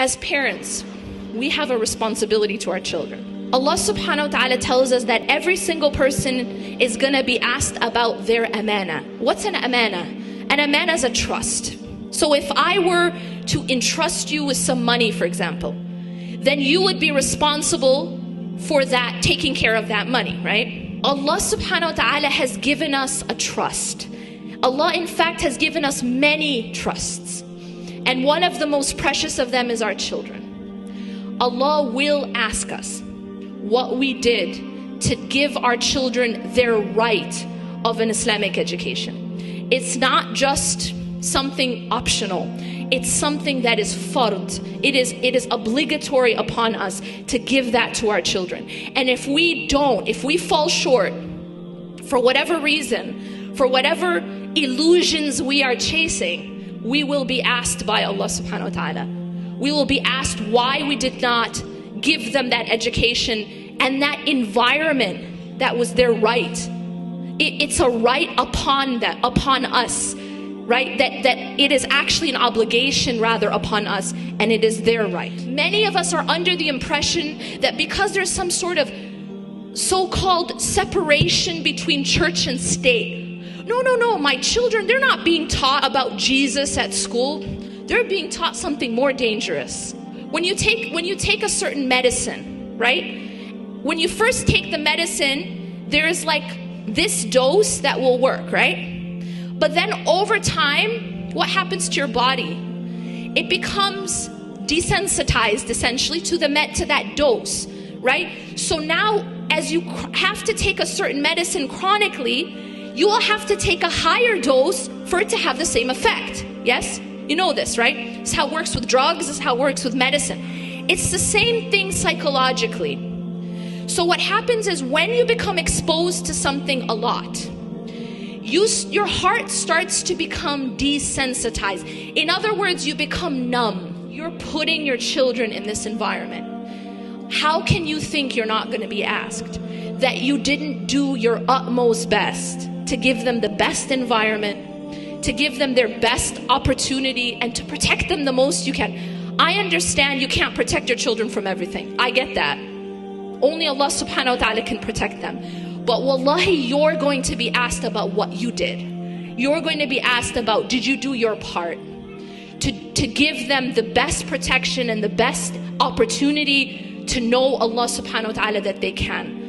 As parents, we have a responsibility to our children. Allah subhanahu wa ta'ala tells us that every single person is going to be asked about their amana. What's an amana? An amana is a trust. So if I were to entrust you with some money, for example, then you would be responsible for that, taking care of that money, right? Allah subhanahu wa ta'ala has given us a trust. Allah in fact has given us many trusts. And one of the most precious of them is our children. Allah will ask us what we did to give our children their right of an Islamic education. It's not just something optional. It's something that is fard. It is obligatory upon us to give that to our children. And if we don't, if we fall short, for whatever reason, for whatever illusions we are chasing, we will be asked by Allah subhanahu wa ta'ala. We will be asked why we did not give them that education and that environment that was their right. It's a right upon us, right? That it is actually an obligation rather upon us, and it is their right. Many of us are under the impression that because there's some sort of so-called separation between church and state. No, my children, they're not being taught about Jesus at school. They're being taught something more dangerous. When you take a certain medicine, right? When you first take the medicine, there's like this dose that will work, right? But then over time, what happens to your body? It becomes desensitized essentially to that dose, right? So now as you have to take a certain medicine chronically, you will have to take a higher dose for it to have the same effect. Yes? You know this, right? This is how it works with drugs, this is how it works with medicine. It's the same thing psychologically. So what happens is when you become exposed to something a lot, your heart starts to become desensitized. In other words, you become numb. You're putting your children in this environment. How can you think you're not going to be asked? That you didn't do your utmost best to give them the best environment, to give them their best opportunity, and to protect them the most you can. I understand you can't protect your children from everything. I get that. Only Allah subhanahu wa ta'ala can protect them. But wallahi, you're going to be asked about what you did. You're going to be asked about, did you do your part to give them the best protection and the best opportunity to know Allah subhanahu wa ta'ala that they can.